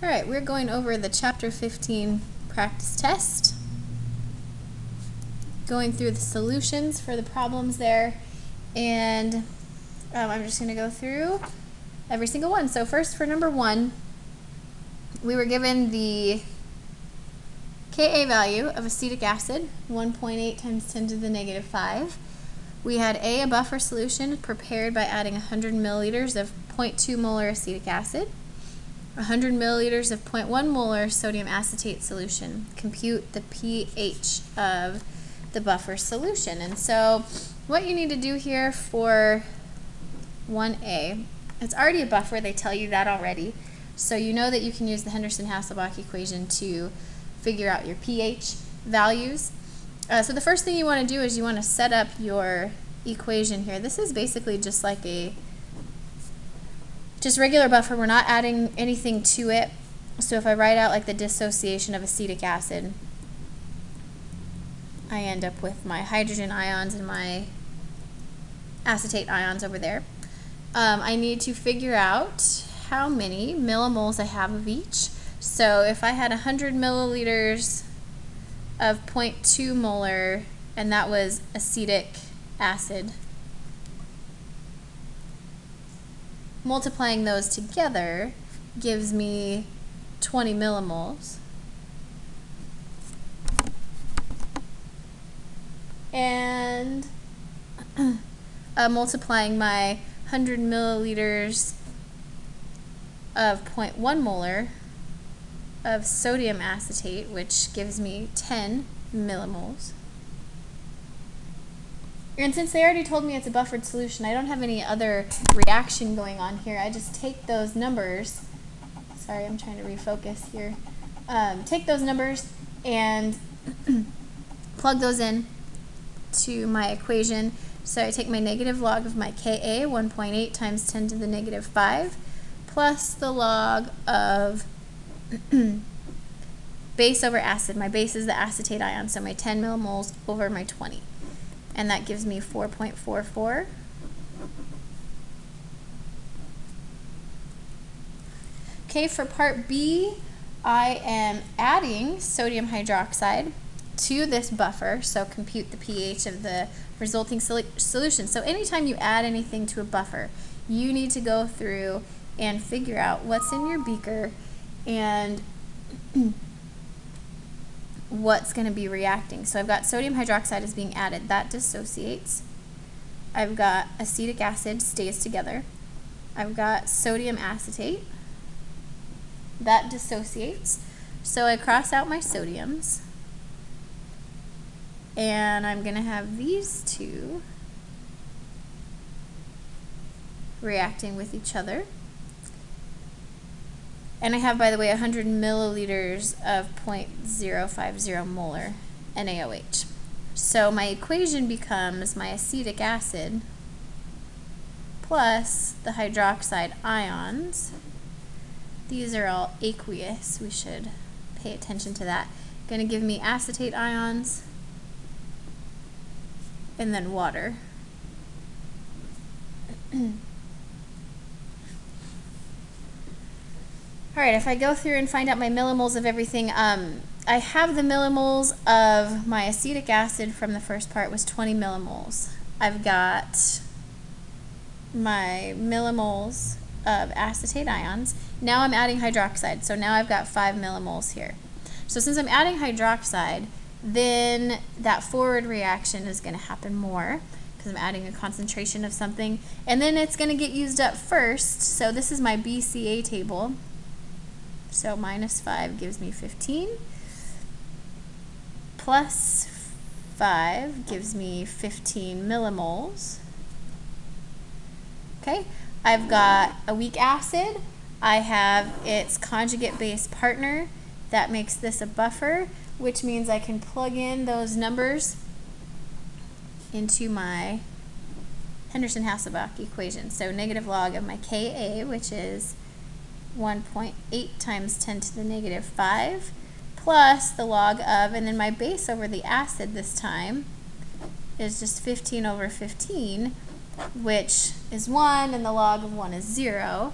All right, we're going over the Chapter 15 practice test, going through the solutions for the problems there, and I'm just going to go through every single one. So first, for number 1, we were given the Ka value of acetic acid, 1.8 times 10 to the negative 5. We had a buffer solution prepared by adding 100 milliliters of 0.2 molar acetic acid, 100 milliliters of 0.1 molar sodium acetate solution. Compute the pH of the buffer solution. And so what you need to do here for 1A, it's already a buffer, they tell you that already. So you know that you can use the Henderson-Hasselbalch equation to figure out your pH values. So the first thing you want to do is you want to set up your equation here. This is basically just like a regular buffer. We're not adding anything to it. So if I write out like the dissociation of acetic acid, I end up with my hydrogen ions and my acetate ions over there. I need to figure out how many millimoles I have of each. So if I had 100 milliliters of 0.2 molar, and that was acetic acid, multiplying those together gives me 20 millimoles. And multiplying my 100 milliliters of 0.1 molar of sodium acetate, which gives me 10 millimoles. And since they already told me it's a buffered solution, I don't have any other reaction going on here. I just take those numbers. Sorry, I'm trying to refocus here. Take those numbers and plug those in to my equation. So I take my negative log of my Ka, 1.8 times 10 to the negative 5, plus the log of base over acid. My base is the acetate ion, so my 10 millimoles over my 20. And that gives me 4.44. Okay, for part B, I am adding sodium hydroxide to this buffer, so compute the pH of the resulting solution. So anytime you add anything to a buffer, you need to go through and figure out what's in your beaker and what's going to be reacting. So I've got sodium hydroxide is being added. That dissociates. I've got acetic acid stays together. I've got sodium acetate. That dissociates. So I cross out my sodiums. And I'm going to have these two reacting with each other. And I have, by the way, 100 milliliters of 0.050 molar NaOH. So my equation becomes my acetic acid plus the hydroxide ions. These are all aqueous. We should pay attention to that. Going to give me acetate ions and then water. Alright, if I go through and find out my millimoles of everything, I have the millimoles of my acetic acid from the first part was 20 millimoles. I've got my millimoles of acetate ions. Now I'm adding hydroxide, so now I've got 5 millimoles here. So since I'm adding hydroxide, then that forward reaction is going to happen more because I'm adding a concentration of something, and then it's going to get used up first. So this is my BCA table. So minus 5 gives me 15, plus 5 gives me 15 millimoles. Okay, I've got a weak acid. I have its conjugate base partner. That makes this a buffer, which means I can plug in those numbers into my Henderson-Hasselbalch equation. So negative log of my Ka, which is 1.8 times 10 to the negative 5, plus the log of, and then my base over the acid this time is just 15 over 15, which is 1, and the log of 1 is 0.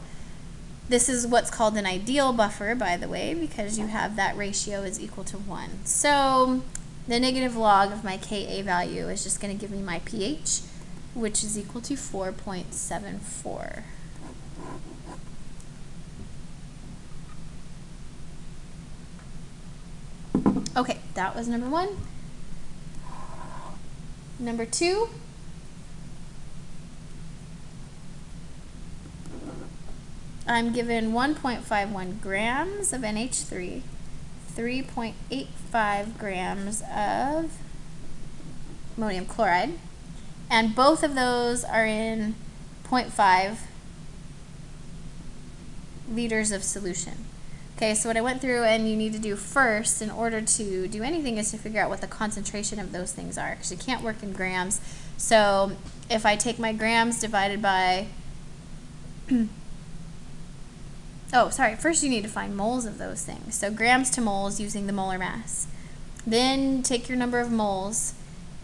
This is what's called an ideal buffer, by the way, because you have that ratio is equal to 1. So the negative log of my Ka value is just going to give me my pH, which is equal to 4.74. Okay, that was number 1. Number 2. I'm given 1.51 grams of NH3, 3.85 grams of ammonium chloride, and both of those are in 0.5 liters of solution. Okay, so what I went through and you need to do first in order to do anything is to figure out what the concentration of those things are, because you can't work in grams. So if I take my grams divided by oh, sorry, first you need to find moles of those things. So grams to moles using the molar mass. Then take your number of moles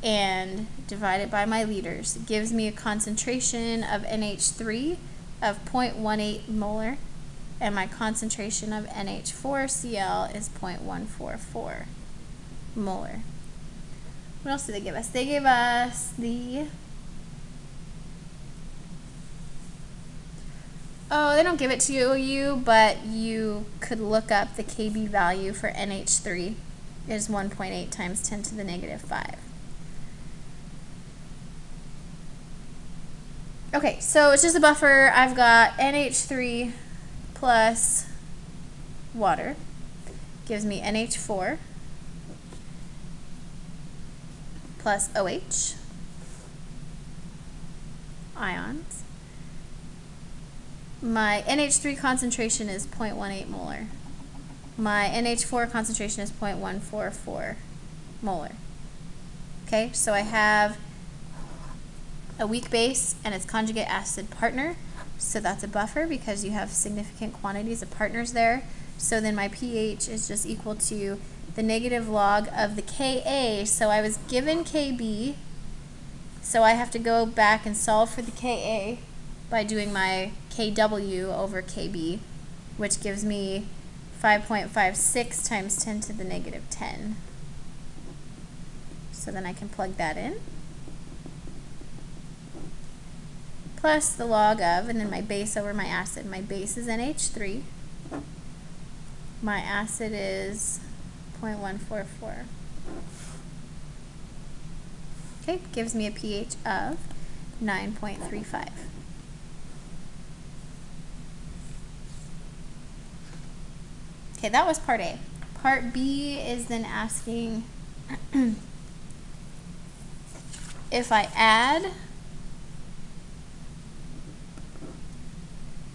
and divide it by my liters. It gives me a concentration of NH3 of 0.18 molar, and my concentration of NH4Cl is 0.144 molar. What else did they give us? They gave us the... Oh, they don't give it to you, but you could look up the Kb value for NH3 is 1.8 times 10 to the negative 5. Okay, so it's just a buffer. I've got NH3 plus water gives me NH4 plus OH ions. My NH3 concentration is 0.18 molar. My NH4 concentration is 0.144 molar. Okay, so I have a weak base and its conjugate acid partner. So that's a buffer because you have significant quantities of partners there. So then my pH is just equal to the negative log of the Ka. So I was given Kb, so I have to go back and solve for the Ka by doing my Kw over Kb, which gives me 5.56 times 10 to the negative 10. So then I can plug that in. Plus the log of, and then my base over my acid. My base is NH3. My acid is 0.144. Okay, gives me a pH of 9.35. Okay, that was part A. Part B is then asking if I add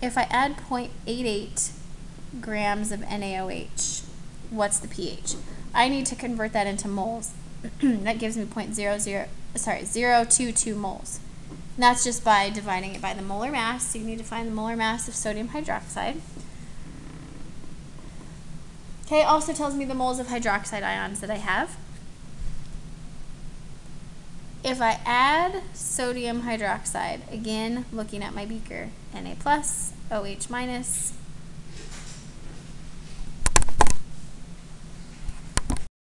0.88 grams of NaOH, what's the pH? I need to convert that into moles. That gives me 0.022 moles. And that's just by dividing it by the molar mass. So you need to find the molar mass of sodium hydroxide. Okay, it also tells me the moles of hydroxide ions that I have. If I add sodium hydroxide, again, looking at my beaker, Na plus, OH minus,